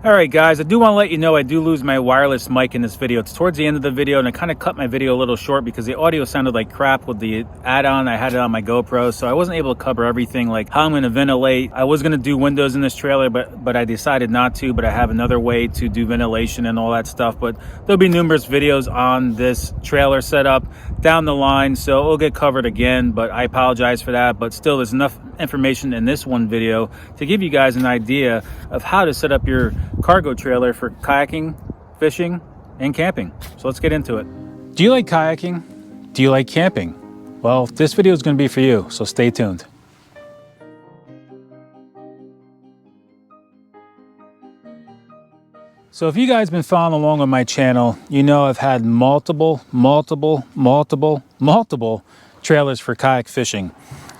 All right, guys, I do want to let you know I do lose my wireless mic in this video. It's towards the end of the video, and I kind of cut my video a little short because the audio sounded like crap with the add-on. I had it on my GoPro, so I wasn't able to cover everything, like how I'm going to ventilate. I was going to do windows in this trailer, but I decided not to, but I have another way to do ventilation and all that stuff. But there'll be numerous videos on this trailer setup down the line, so it'll get covered again, but I apologize for that. But still, there's enough information in this one video to give you guys an idea of how to set up your cargo trailer for kayaking, fishing, and camping. So let's get into it. Do you like kayaking? Do you like camping? Well, this video is going to be for you, so stay tuned. So if you guys been following along on my channel, you know I've had multiple trailers for kayak fishing.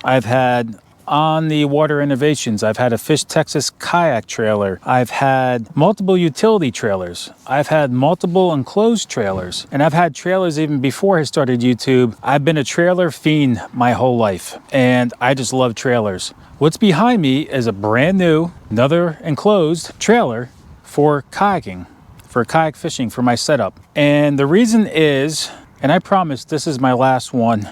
I've had on the water innovations, I've had a Fish Texas kayak trailer. I've had multiple utility trailers. I've had multiple enclosed trailers. And I've had trailers even before I started YouTube. I've been a trailer fiend my whole life, and I just love trailers. What's behind me is a brand new, another enclosed trailer for kayaking, for kayak fishing, for my setup. And the reason is, and I promise this is my last one,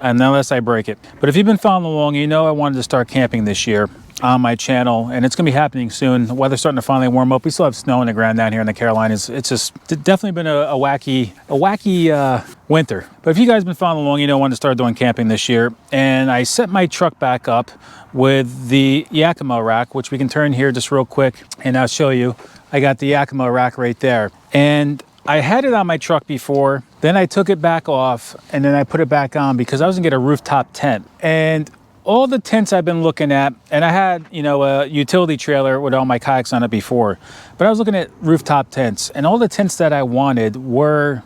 unless I break it. But if you've been following along, you know I wanted to start camping this year on my channel, and it's gonna be happening soon. The weather's starting to finally warm up. We still have snow on the ground down here in the Carolinas. It's just definitely been a wacky winter. But if you guys been following along, you know I wanted to start doing camping this year. And I set my truck back up with the Yakima rack, which we can turn here just real quick, and I'll show you. I got the Yakima rack right there. And I had it on my truck before, then I took it back off, and then I put it back on because I was gonna get a rooftop tent. And all the tents I've been looking at, and I had, you know, a utility trailer with all my kayaks on it before, but I was looking at rooftop tents, and all the tents that I wanted were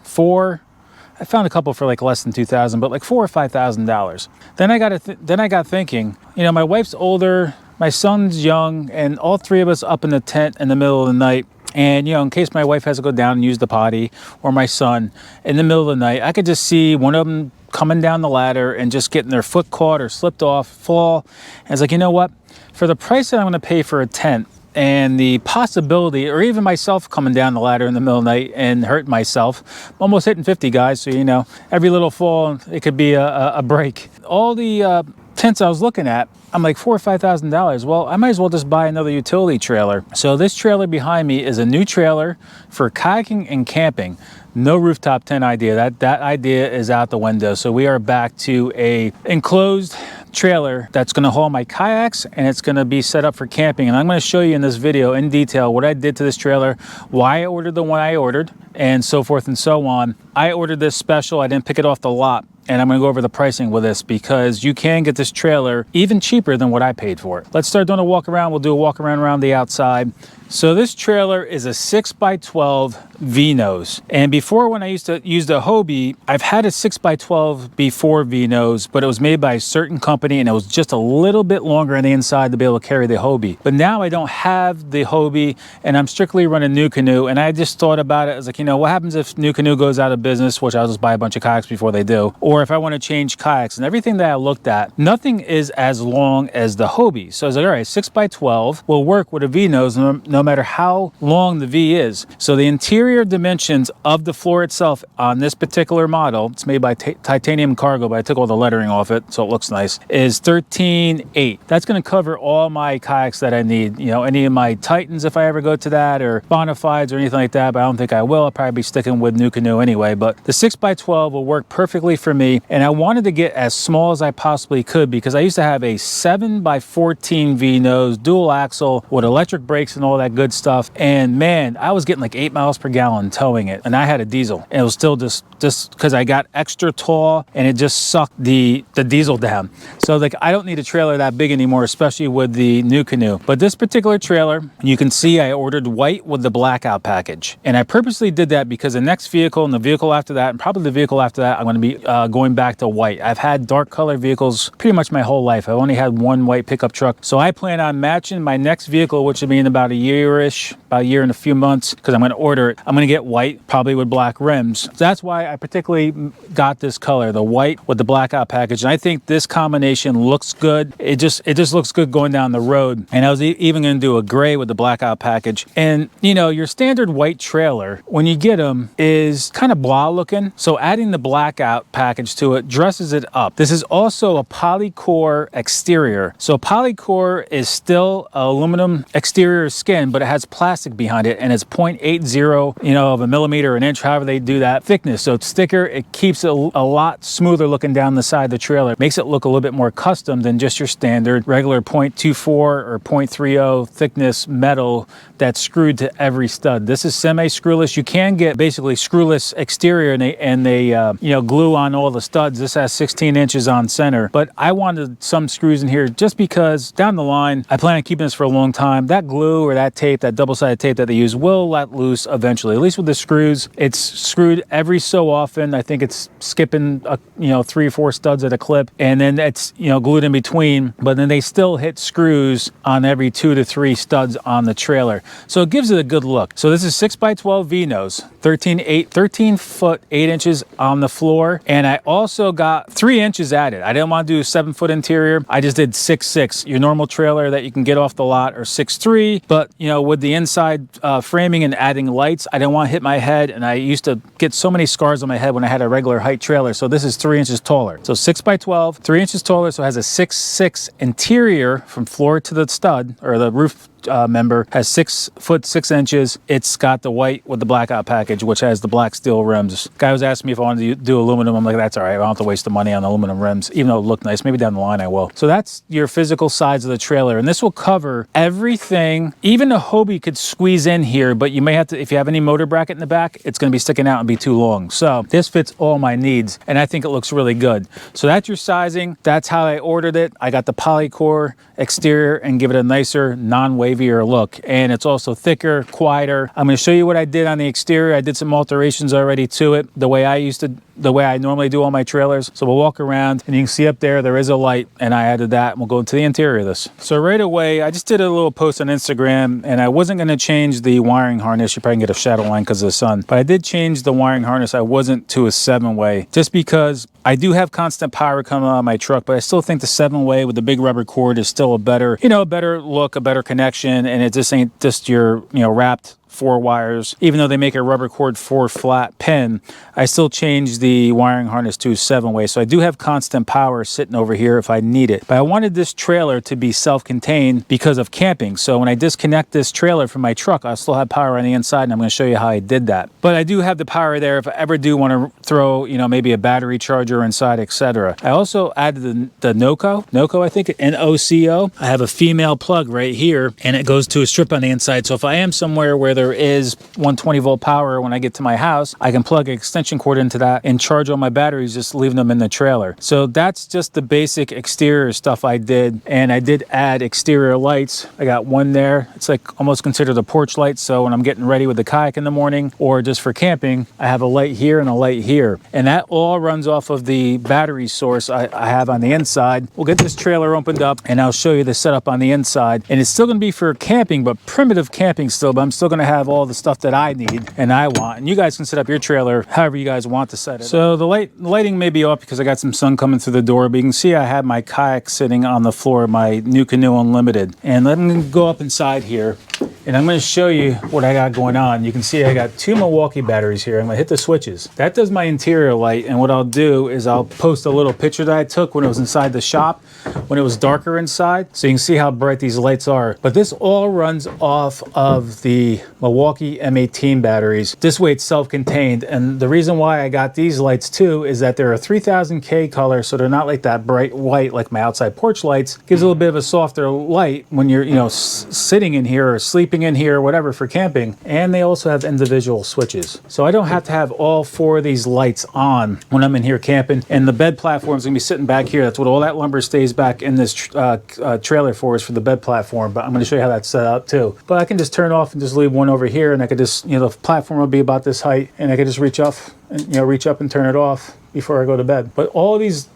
I found a couple for like less than $2,000, but like $4,000 or $5,000. Then I got thinking, you know, my wife's older, my son's young, and all three of us up in the tent in the middle of the night. And, you know, in case my wife has to go down and use the potty, or my son, in the middle of the night, I could just see one of them coming down the ladder and just getting their foot caught or slipped off, fall. And it's like, you know what? For the price that I'm going to pay for a tent, and the possibility, or even myself coming down the ladder in the middle of the night and hurt myself, I'm almost hitting 50, guys. So, you know, every little fall, it could be a break. All the tents I was looking at, I'm like $4,000 or $5,000. Well, I might as well just buy another utility trailer. So this trailer behind me is a new trailer for kayaking and camping. No rooftop tent idea. That idea is out the window. So we are back to a enclosed trailer that's going to haul my kayaks, and it's going to be set up for camping. And I'm going to show you in this video in detail what I did to this trailer, why I ordered the one I ordered, and so forth and so on. I ordered this special. I didn't pick it off the lot. And I'm going to go over the pricing with this because you can get this trailer even cheaper than what I paid for it. Let's start doing a walk around. We'll do a walk around the outside. So this trailer is a 6x12 V-nose. And before, when I used to use the Hobie, I've had a 6x12 before V-nose, but it was made by a certain company and it was just a little bit longer on the inside to be able to carry the Hobie. But now I don't have the Hobie and I'm strictly running New Canoe. And I just thought about it. I was like, you know, what happens if New Canoe goes out of business, which I'll just buy a bunch of kayaks before they do, or if I want to change kayaks. And everything that I looked at, nothing is as long as the Hobie. So I was like, all right, 6x12 will work with a V-nose no matter how long the V is. So the interior dimensions of the floor itself on this particular model, it's made by Titanium Cargo, but I took all the lettering off it so it looks nice, is 13.8. That's going to cover all my kayaks that I need. You know, any of my Titans if I ever go to that, or Bonafides or anything like that, but I don't think I will. I'll probably be sticking with New Canoe anyway. But the 6x12 will work perfectly for me, and I wanted to get as small as I possibly could because I used to have a 7x14 V-nose, dual axle with electric brakes and all that good stuff. And man, I was getting like 8 miles per gallon towing it, and I had a diesel, and it was still just because I got extra tall and it just sucked the diesel down. So like, I don't need a trailer that big anymore, especially with the New Canoe. But this particular trailer, you can see I ordered white with the blackout package, and I purposely did that because the next vehicle and the vehicle after that, and probably the vehicle after that, I'm going to be going back to white. I've had dark color vehicles pretty much my whole life. I've only had one white pickup truck, so I plan on matching my next vehicle, which will be in about a year-ish, about a year and a few months, because I'm going to order it. I'm going to get white, probably with black rims. So that's why I particularly got this color, the white with the blackout package. And I think this combination looks good. It just looks good going down the road. And I was even going to do a gray with the blackout package. And you know, your standard white trailer, when you get them, is kind of blah looking. So adding the blackout package to it dresses it up. This is also a polycore exterior. So polycore is still aluminum exterior skin, but it has plastic behind it, and it's 0.80, you know, of a millimeter, an inch, however they do that thickness. So it's thicker. It keeps it a lot smoother looking down the side of the trailer. Makes it look a little bit more custom than just your standard regular 0.24 or 0.30 thickness metal that's screwed to every stud. This is semi-screwless. You can get basically screwless exterior, and they you know, glue on all the studs. This has 16 inches on center, but I wanted some screws in here just because down the line, I plan on keeping this for a long time. That glue or that tape, that double-sided tape that they use, will let loose eventually. At least with the screws, it's screwed every so often. I think it's skipping you know, 3 or 4 studs at a clip, and then it's, you know, glued in between, but then they still hit screws on every 2 to 3 studs on the trailer. So it gives it a good look. So this is 6x12 V-nose, 13 foot 8 inches on the floor, and I also got 3 inches added. I didn't want to do a 7 foot interior. I just did 6'6". Your normal trailer that you can get off the lot are 6'3", but you know, with the inside framing and adding lights, I didn't want to hit my head, and I used to get so many scars on my head when I had a regular height trailer. So this is 3 inches taller. So 6x12, 3 inches taller, so it has a 6'6" interior from floor to the stud, or the roof member, has 6 foot 6 inches. It's got the white with the blackout package, which has the black steel rims. Guy was asking me if I wanted to do aluminum. I'm like, that's all right. I don't have to waste the money on aluminum rims, even though it looked nice. Maybe down the line I will. So that's your physical sides of the trailer, and this will cover everything. Even a Hobie could squeeze in here, but you may have to, if you have any motor bracket in the back, it's going to be sticking out and be too long. So this fits all my needs, and I think it looks really good. So that's your sizing. That's how I ordered it. I got the polycore exterior and give it a nicer, non-wavier look, and it's also thicker, quieter. I'm going to show you what I did on the exterior. I did some alterations already to it, the way I normally do all my trailers. So we'll walk around, and you can see up there is a light, and I added that, and we'll go into the interior of this. So right away, I just did a little post on Instagram, and I wasn't going to change the wiring harness. You probably can get a shadow line because of the sun, but I did change the wiring harness. I wasn't to a 7-way, just because I do have constant power coming out of my truck, but I still think the 7-way with the big rubber cord is still a better, you know, a better look, a better connection, and it just ain't just your, you know, wrapped 4 wires. Even though they make a rubber cord 4 flat pin, I still change the wiring harness to 7-way. So I do have constant power sitting over here if I need it. But I wanted this trailer to be self-contained because of camping. So when I disconnect this trailer from my truck, I still have power on the inside, and I'm going to show you how I did that. But I do have the power there if I ever do want to throw, you know, maybe a battery charger inside, etc. I also added the NOCO, I think, N-O-C-O. I have a female plug right here, and it goes to a strip on the inside. So if I am somewhere where there is 120 volt power when I get to my house, I can plug an extension cord into that and charge all my batteries, just leaving them in the trailer. So that's just the basic exterior stuff I did. And I did add exterior lights. I got one there. It's like almost considered a porch light. So when I'm getting ready with the kayak in the morning or just for camping, I have a light here and a light here. And that all runs off of the battery source I have on the inside. We'll get this trailer opened up, and I'll show you the setup on the inside. And it's still going to be for camping, but primitive camping still, but I'm still going to have all the stuff that I need and I want. And you guys can set up your trailer however you guys want to set it. So the lighting may be off because I got some sun coming through the door, but you can see I have my kayak sitting on the floor, my new Canoe Unlimited. And let me go up inside here, and I'm going to show you what I got going on. You can see I got 2 Milwaukee batteries here. I'm going to hit the switches. That does my interior light, and what I'll do is I'll post a little picture that I took when it was inside the shop, when it was darker inside, so you can see how bright these lights are. But this all runs off of the Milwaukee M18 batteries. This way it's self-contained, and the reason why I got these lights too is that they're a 3000K color, so they're not like that bright white like my outside porch lights. Gives a little bit of a softer light when you're, you know, sitting in here or sleeping in here or whatever for camping. And they also have individual switches, so I don't have to have all 4 of these lights on when I'm in here camping. And the bed platform's gonna be sitting back here. That's what all that lumber stays back in this trailer for, is for the bed platform. But I'm going to show you how that's set up too. But I can just turn off and just leave one over here, and I could just, you know, the platform will be about this height, and I could just reach up and turn it off before I go to bed. But all these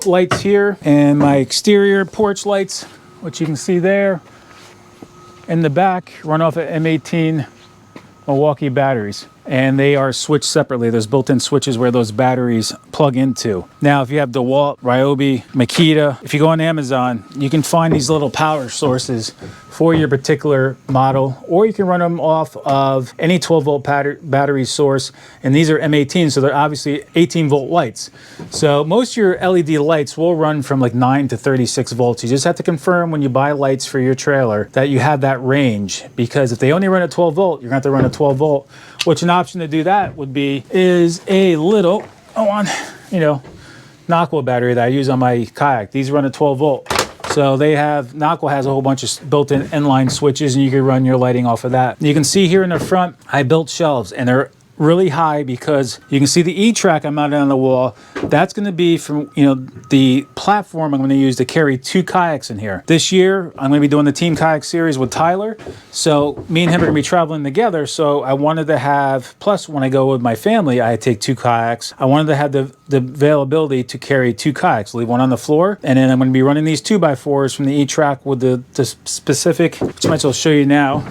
lights here and my exterior porch lights, which you can see there in the back, run off of M18 Milwaukee batteries. and they are switched separately. There's built-in switches where those batteries plug into. Now, if you have DeWalt, Ryobi, Makita, if you go on Amazon, you can find these little power sources for your particular model, or you can run them off of any 12-volt battery source, and these are M18, so they're obviously 18-volt lights. So most of your LED lights will run from like 9 to 36 volts. You just have to confirm when you buy lights for your trailer that you have that range, because if they only run at 12 volt, you're going to have to run a 12 volt, which an option to do that would be is a little, Nocqua battery that I use on my Kayak. These run at 12 volt. So Nocqua has a whole bunch of built-in inline switches, and you can run your lighting off of that. You can see here in the front, I built shelves, and they're really high because you can see the E-track I mounted on the wall. That's going to be from the platform I'm going to use to carry 2 kayaks in here. This year I'm going to be doing the Team Kayak series with Tyler, so me and him are going to be traveling together. So I wanted to have, plus when I go with my family, I take 2 kayaks. I wanted to have the availability to carry 2 kayaks, leave one on the floor, and then I'm going to be running these 2x4s from the E-track with the specific, which I might as well show you now.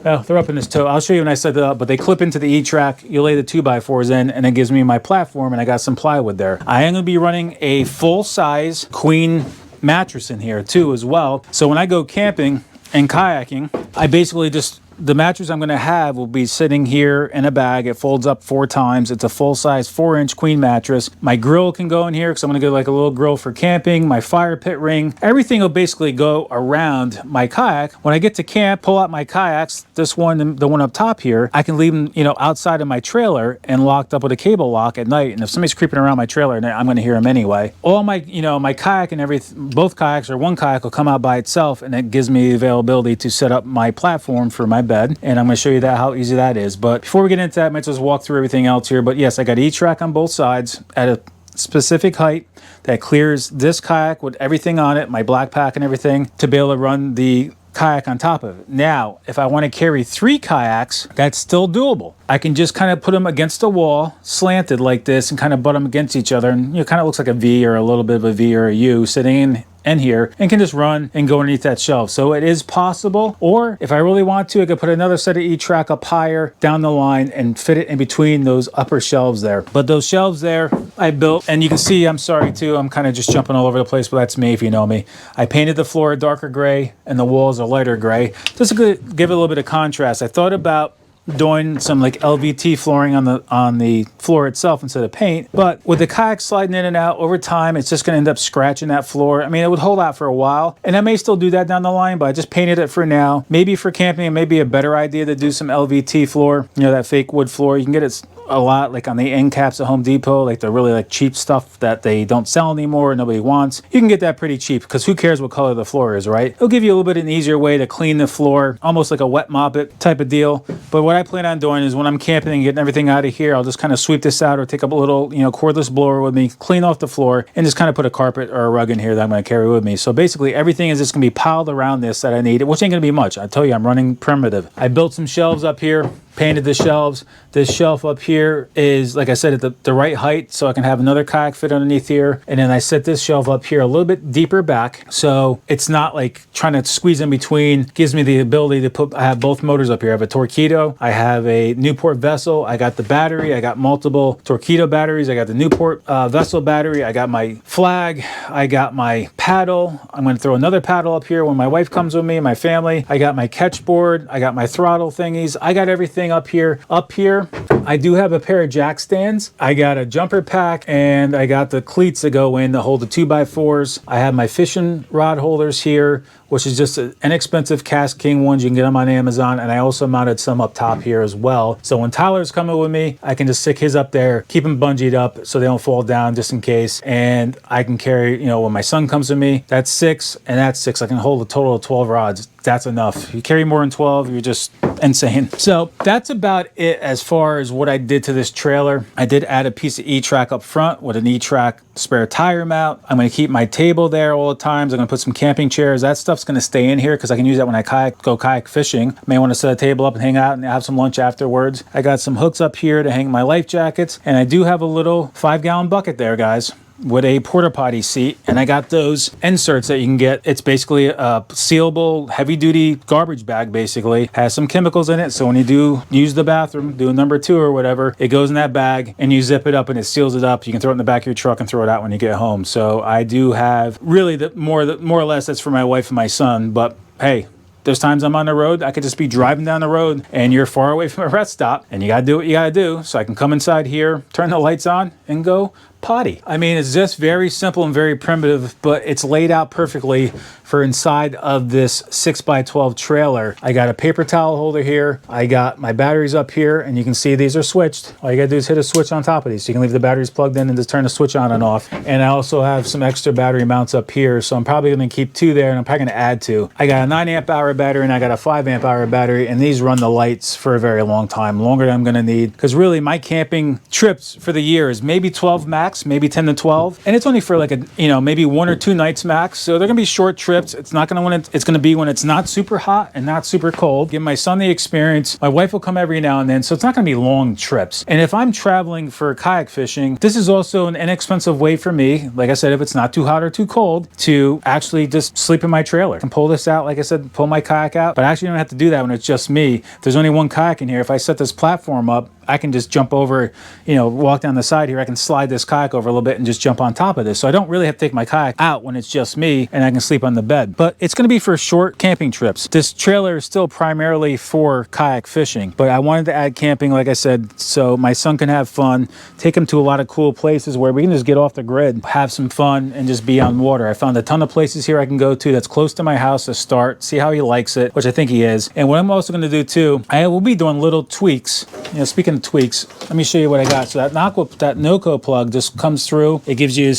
Oh, they're up in this tow. I'll show you when I set it up, but they clip into the E-track. You lay the 2x4s in, and it gives me my platform, and I got some plywood there. I am going to be running a full-size queen mattress in here, too, as well. So when I go camping and kayaking, I basically just... The mattress I'm going to have will be sitting here in a bag. It folds up 4 times. It's a full-size 4-inch queen mattress. My grill can go in here because I'm going to get like a little grill for camping, my fire pit ring. Everything will basically go around my kayak. When I get to camp, pull out my kayaks, this one, the one up top here, I can leave them, outside of my trailer and locked up with a cable lock at night. And if somebody's creeping around my trailer at night, I'm going to hear them anyway. All my, my kayak and everything, both kayaks or one kayak will come out by itself, and it gives me the availability to set up my platform for my bed, and I'm going to show you how easy that is. But before we get into that, I might just walk through everything else here. But yes, I got E-track on both sides at a specific height that clears this kayak with everything on it, my black pack and everything, to be able to run the kayak on top of it. Now, if I want to carry 3 kayaks, that's still doable. I can just kind of put them against a wall, slanted like this, and kind of butt them against each other, and it kind of looks like a V or a little bit of a V or a U sitting in here, and can just run and go underneath that shelf. So it is possible. Or if I really want to, I could put another set of E-track up higher down the line and fit it in between those upper shelves there. But those shelves there I built, and you can see, I'm sorry too, I'm kind of just jumping all over the place, but that's me if you know me. I painted the floor a darker gray and the walls a lighter gray, just to give it a little bit of contrast. I thought about doing some like LVT flooring on the floor itself instead of paint, but with the kayak sliding in and out over time, it's just going to end up scratching that floor. I mean, it would hold out for a while, and I may still do that down the line, but I just painted it for now. Maybe for camping, it may be a better idea to do some LVT floor, that fake wood floor. You can get it a lot like on the end caps at Home Depot, like the really like cheap stuff that they don't sell anymore, nobody wants. You can get that pretty cheap, because who cares what color the floor is, right? It'll give you a little bit of an easier way to clean the floor, almost like a wet mop it type of deal. But what I plan on doing is when I'm camping and getting everything out of here, I'll just kind of sweep this out, or take up a little cordless blower with me, clean off the floor, and just kind of put a carpet or a rug in here that I'm going to carry with me. So basically everything is just going to be piled around this that I need, which ain't going to be much. I tell you, I'm running primitive. I built some shelves up here, painted the shelves. This shelf up here is, like I said, at the right height, so I can have another kayak fit underneath here. And then I set this shelf up here a little bit deeper back, so it's not like trying to squeeze in between. Gives me the ability to I have both motors up here. I have a Torqeedo, I have a Newport Vessel, I got the battery, I got multiple Torqeedo batteries, I got the Newport Vessel battery, I got my flag, I got my paddle. I'm going to throw another paddle up here when my wife comes with me and my family. I got my catch board, I got my throttle thingies, I got everything up here. Up here, I do have a pair of jack stands. I got a jumper pack, and I got the cleats that go in to hold the 2x4s. I have my fishing rod holders here, which is just inexpensive Cast King ones. You can get them on Amazon, and I also mounted some up top here as well. So when Tyler's coming with me, I can just stick his up there, keep them bungeed up so they don't fall down just in case. And I can carry, when my son comes with me, that's 6, and that's 6. I can hold a total of 12 rods. That's enough. If you carry more than 12, you're just insane. So that's about it as far as what I did to this trailer. I did add a piece of E-track up front with an E-track spare tire mount. I'm going to keep my table there all the times. I'm going to put some camping chairs. That stuff's going to stay in here because I can use that when I go kayak fishing. May want to set a table up and hang out and have some lunch afterwards. I got some hooks up here to hang my life jackets, and I do have a little 5-gallon bucket there, guys. with a porta potty seat, and I got those inserts that you can get. It's basically a sealable heavy duty garbage bag, basically has some chemicals in it, so when you do use the bathroom, do number 2 or whatever, it goes in that bag and you zip it up and it seals it up. You can throw it in the back of your truck and throw it out when you get home. So I do have really more or less that's for my wife and my son, but hey, there's times I'm on the road, I could just be driving down the road and you're far away from a rest stop and you gotta do what you gotta do. So I can come inside here, turn the lights on and go potty. I mean, it's just very simple and very primitive, but it's laid out perfectly for inside of this 6x12 trailer. I got a paper towel holder here. I got my batteries up here, and you can see these are switched. All you gotta do is hit a switch on top of these. So you can leave the batteries plugged in and just turn the switch on and off. And I also have some extra battery mounts up here, so I'm probably gonna keep 2 there, and I'm probably gonna add 2. I got a 9 amp hour battery and I got a 5 amp hour battery, and these run the lights for a very long time, longer than I'm gonna need. Because really, my camping trips for the year is maybe 12 max, maybe 10 to 12, and it's only for like maybe 1 or 2 nights max. So they're gonna be short trips. It's not gonna it's gonna be when it's not super hot and not super cold. Give my son the experience. My wife will come every now and then, so it's not gonna be long trips. And if I'm traveling for kayak fishing, this is also an inexpensive way for me, like I said, if it's not too hot or too cold, to actually just sleep in my trailer. I can pull this out, like I said, pull my kayak out, but I actually don't have to do that when it's just me. If there's only one kayak in here, if I set this platform up, I can just jump over, walk down the side here. I can slide this kayak over a little bit and just jump on top of this. So I don't really have to take my kayak out when it's just me, and I can sleep on the bed. But it's going to be for short camping trips. This trailer is still primarily for kayak fishing, but I wanted to add camping, like I said, so my son can have fun, take him to a lot of cool places where we can just get off the grid, have some fun, and just be on water. I found a ton of places here I can go to that's close to my house to start, see how he likes it, which I think he is. And what I'm also going to do too, I will be doing little tweaks. Speaking of tweaks, let me show you what I got. So that Noco plug just comes through. It gives you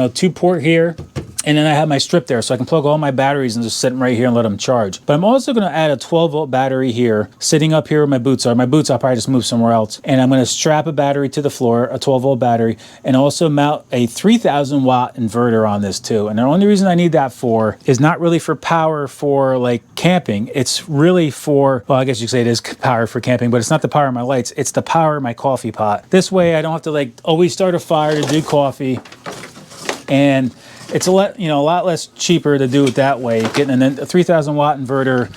2 port here, and then I have my strip there, so I can plug all my batteries and just sit them right here and let them charge. But I'm also going to add a 12-volt battery here, sitting up here where my boots are. My boots I'll probably just move somewhere else. And I'm going to strap a battery to the floor, a 12-volt battery, and also mount a 3,000-watt inverter on this too. And the only reason I need that for is not really for power for like camping. It's really for, well, I guess you could say it is power for camping, but it's not the power of my lights. It's the power of my coffee pot. This way I don't have to like always start a fire to do coffee, and it's a lot less cheaper to do it that way. Getting a 3,000-watt inverter,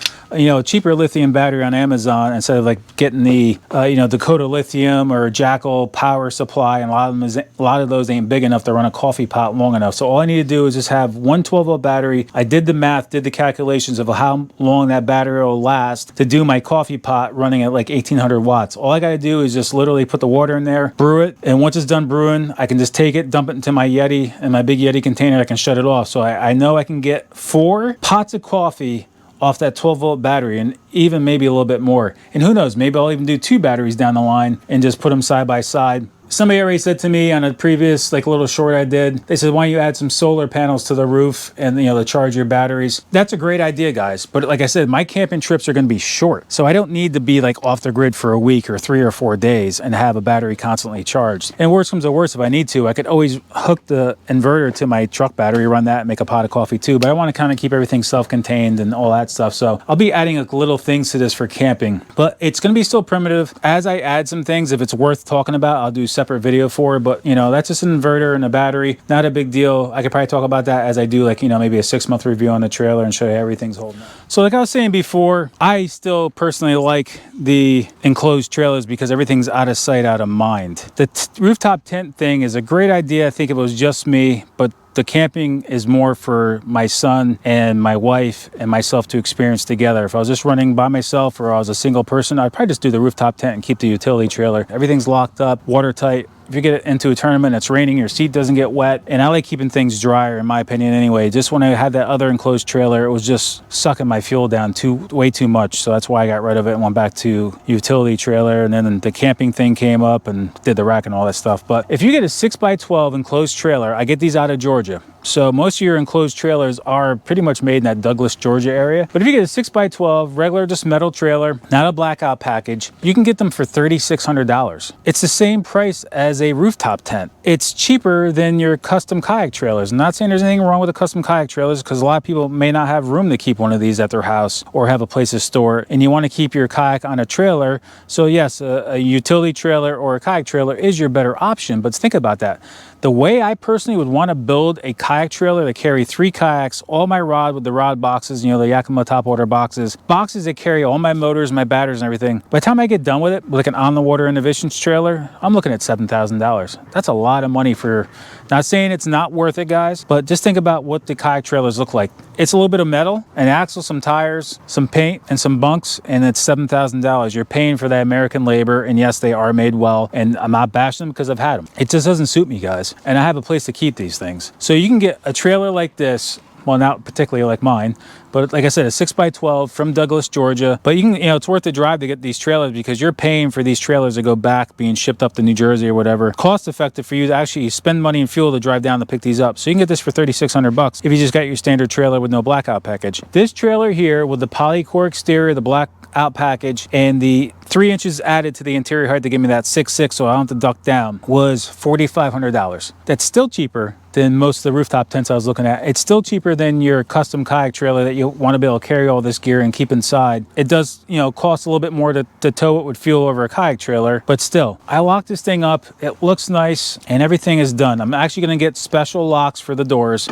cheaper lithium battery on Amazon instead of like getting the Dakota Lithium or Jackal power supply, and a lot of those ain't big enough to run a coffee pot long enough. So all I need to do is just have one 12-volt battery. I did the math, did the calculations of how long that battery will last to do my coffee pot running at like 1,800 watts. All I got to do is just literally put the water in there, brew it, and once it's done brewing, I can just take it, dump it into my Yeti, and my big Yeti container, I can shut it off. So I know I can get 4 pots of coffee off that 12-volt battery, and even maybe a little bit more. And who knows, maybe I'll even do 2 batteries down the line and just put them side by side. Somebody already said to me on a previous little short I did, they said, why don't you add some solar panels to the roof and to charge your batteries? That's a great idea, guys. But like I said, my camping trips are going to be short. So I don't need to be like off the grid for a week or 3 or 4 days and have a battery constantly charged. And worst comes to worst, if I need to, I could always hook the inverter to my truck battery, run that, and make a pot of coffee too. But I want to kind of keep everything self-contained and all that stuff. So I'll be adding little things to this for camping, but it's going to be still primitive. As I add some things, if it's worth talking about, I'll do separate video for it. But that's just an inverter and a battery, not a big deal. I could probably talk about that as I do maybe a 6-month review on the trailer and show you how everything's holding up. So like I was saying before, I still personally like the enclosed trailers because everything's out of sight, out of mind. The rooftop tent thing is a great idea. I think it was just me, but the camping is more for my son and my wife and myself to experience together. If I was just running by myself or I was a single person, I'd probably just do the rooftop tent and keep the utility trailer. Everything's locked up, watertight. If you get into a tournament, it's raining, your seat doesn't get wet. And I like keeping things drier, in my opinion, anyway. Just when I had that other enclosed trailer, it was just sucking my fuel down way too much. So that's why I got rid of it and went back to utility trailer. And then the camping thing came up and did the rack and all that stuff. But if you get a 6x12 enclosed trailer, I get these out of Georgia. So most of your enclosed trailers are pretty much made in that Douglas, Georgia area. But if you get a 6x12, regular just metal trailer, not a blackout package, you can get them for $3,600. It's the same price as a rooftop tent. It's cheaper than your custom kayak trailers. I'm not saying there's anything wrong with the custom kayak trailers, because a lot of people may not have room to keep one of these at their house or have a place to store it, and you want to keep your kayak on a trailer. So yes, a utility trailer or a kayak trailer is your better option, but think about that. The way I personally would want to build a kayak trailer to carry 3 kayaks, all my rod with the rod boxes, you know, the Yakima top water boxes that carry all my motors, my batteries and everything. By the time I get done with it, with like an on the water innovations trailer, I'm looking at $7,000. That's a lot of money for, not saying it's not worth it, guys, but just think about what the kayak trailers look like. It's a little bit of metal, an axle, some tires, some paint, and some bunks, and it's $7,000. You're paying for that American labor, and yes, they are made well, and I'm not bashing them because I've had them. It just doesn't suit me, guys, and I have a place to keep these things. So you can get a trailer like this, well, not particularly like mine, but like I said, a 6x12 from Douglas, Georgia. But you can, you know, it's worth the drive to get these trailers because you're paying for these trailers to go back, being shipped up to New Jersey or whatever. Cost effective for you to actually spend money and fuel to drive down to pick these up. So you can get this for $3,600 if you just got your standard trailer with no blackout package. This trailer here with the polycore exterior, the black out package, and the 3 inches added to the interior height to give me that 6'6", so I don't have to duck down, was $4,500. That's still cheaper than most of the rooftop tents I was looking at. It's still cheaper than your custom kayak trailer that you want to be able to carry all this gear and keep inside. It does, you know, cost a little bit more to tow it with fuel over a kayak trailer, but still, I locked this thing up. It looks nice and everything is done. I'm actually going to get special locks for the doors,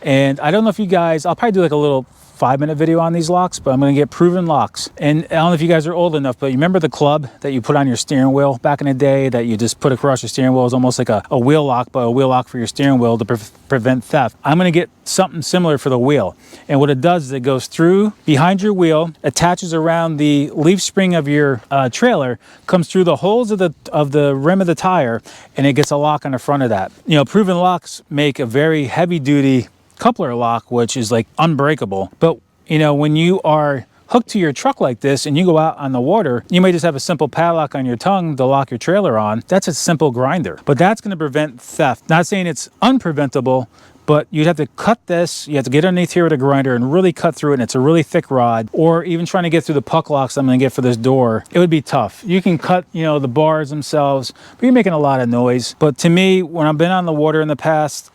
and I don't know if you guys, I'll probably do like a little 5-minute video on these locks, but I'm going to get proven locks. And I don't know if you guys are old enough, but you remember the club that you put on your steering wheel back in the day that you just put across your steering wheel? It was almost like a wheel lock, but a wheel lock for your steering wheel to prevent theft. I'm going to get something similar for the wheel. And what it does is it goes through behind your wheel, attaches around the leaf spring of your trailer, comes through the holes of the rim of the tire, and it gets a lock on the front of that. You know, proven locks make a very heavy duty coupler lock, which is like unbreakable. But you know, when you are hooked to your truck like this and you go out on the water, you may just have a simple padlock on your tongue to lock your trailer on. That's a simple grinder, but that's going to prevent theft. Not saying it's unpreventable, but you'd have to cut this, you have to get underneath here with a grinder and really cut through it, and it's a really thick rod. Or even trying to get through the puck locks I'm going to get for this door, it would be tough. You can cut, you know, the bars themselves, but you're making a lot of noise. But to me, when I've been on the water in the past,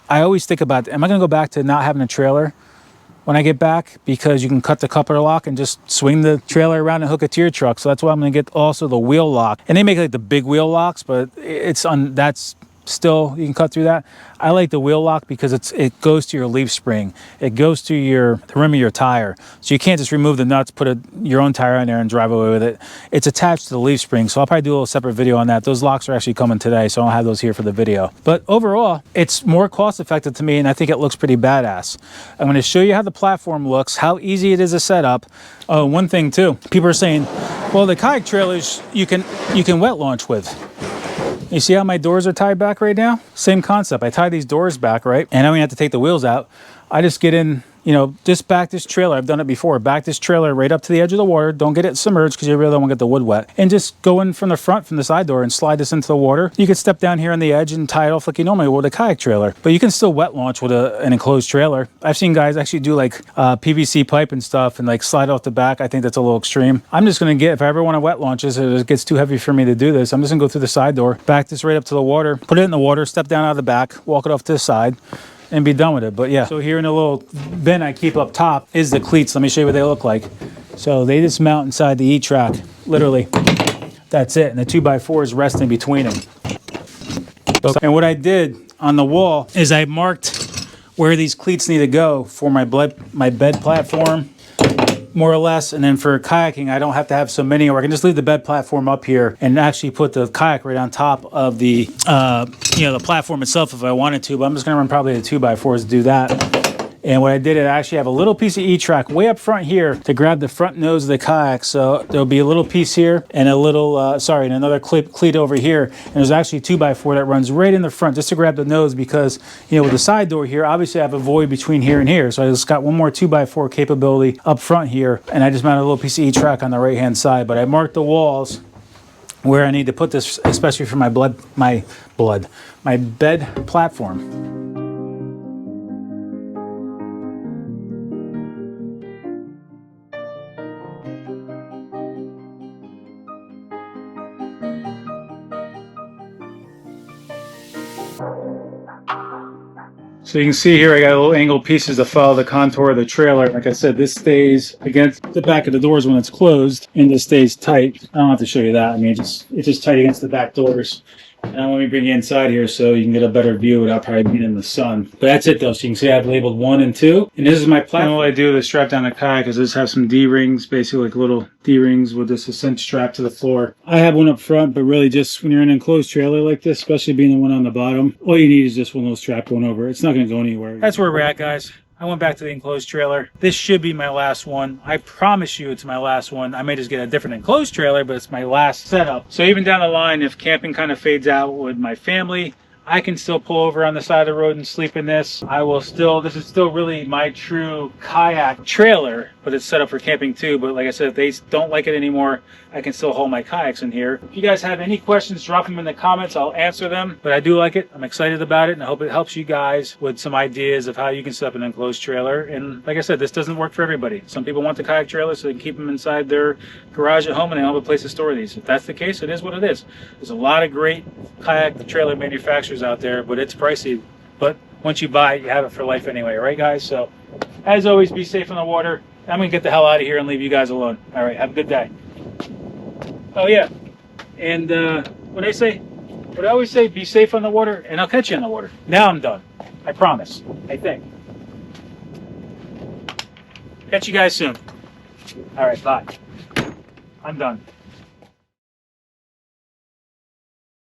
I always think about, am I going to go back to not having a trailer when I get back? Because you can cut the coupler lock and just swing the trailer around and hook it to your truck. So that's why I'm going to get also the wheel lock. And they make like the big wheel locks, but it's on, that's still, you can cut through that. I like the wheel lock because it goes to your leaf spring. It goes to the rim of your tire. So you can't just remove the nuts, put your own tire on there and drive away with it. It's attached to the leaf spring. So I'll probably do a little separate video on that. Those locks are actually coming today, so I don't have those here for the video. But overall, it's more cost effective to me, and I think it looks pretty badass. I'm going to show you how the platform looks, how easy it is to set up. Oh, one thing too, people are saying, well, the kayak trailers you can wet launch with. You see how my doors are tied back right now? Same concept. I tie these doors back, right? And I don't even have to take the wheels out. I just get in, you know, just back this trailer. I've done it before. Back this trailer right up to the edge of the water. Don't get it submerged because you really don't want to get the wood wet. And just go in from the front, from the side door, and slide this into the water. You could step down here on the edge and tie it off like you normally would with a kayak trailer. But you can still wet launch with an enclosed trailer. I've seen guys actually do like PVC pipe and stuff and like slide off the back. I think that's a little extreme. I'm just going to get, if I ever want to wet launch this, it gets too heavy for me to do this, I'm just going to go through the side door, back this right up to the water, put it in the water, step down out of the back, walk it off to the side, and be done with it. But yeah, so here in a little bin I keep up top is the cleats. Let me show you what they look like. So they just mount inside the E-track, literally. That's it, and the 2x4 is resting between them. And what I did on the wall is I marked where these cleats need to go for my bed platform, more or less. And then for kayaking, I don't have to have so many, or I can just leave the bed platform up here and actually put the kayak right on top of the, you know, the platform itself if I wanted to. But I'm just going to run probably the 2x4s to do that. And what I did, I actually have a little piece of E-track way up front here to grab the front nose of the kayak. So there'll be a little piece here and a little, and another cleat over here. And there's actually a 2x4 that runs right in the front just to grab the nose because, you know, with the side door here, obviously I have a void between here and here. So I just got one more 2x4 capability up front here. And I just mounted a little piece of E-track on the right-hand side. But I marked the walls where I need to put this, especially for my bed platform. So you can see here I got little angled pieces to follow the contour of the trailer. Like I said, this stays against the back of the doors when it's closed, and this stays tight. I don't have to show you that. I mean, it's just tight against the back doors. And let me bring you inside here so you can get a better view without probably being in the sun. But that's it though. So you can see I've labeled 1 and 2. And this is my platform. And what I do is strap down the kayak is just have some D-rings, basically like little D-rings with this cinch strap to the floor. I have one up front, but really just when you're in an enclosed trailer like this, especially being the one on the bottom, all you need is just one little strap going over. It's not going to go anywhere. That's where we're at, guys. I went back to the enclosed trailer. This should be my last one. I promise you it's my last one. I may just get a different enclosed trailer, but it's my last setup. So even down the line, if camping kind of fades out with my family, I can still pull over on the side of the road and sleep in this. This is still really my true kayak trailer, but it's set up for camping too. But like I said, if they don't like it anymore, I can still haul my kayaks in here. If you guys have any questions, drop them in the comments. I'll answer them. But I do like it. I'm excited about it, and I hope it helps you guys with some ideas of how you can set up an enclosed trailer. And like I said, this doesn't work for everybody. Some people want the kayak trailer so they can keep them inside their garage at home and they don't have a place to store these. If that's the case, it is what it is. There's a lot of great kayak trailer manufacturers out there, but it's pricey. But once you buy it, you have it for life anyway, right guys? So as always, be safe on the water. I'm gonna get the hell out of here and leave you guys alone. All right, have a good day. Oh yeah, and what I always say, be safe on the water, and I'll catch you on the water. Now I'm done. I promise. I think. Catch you guys soon. All right, bye. I'm done.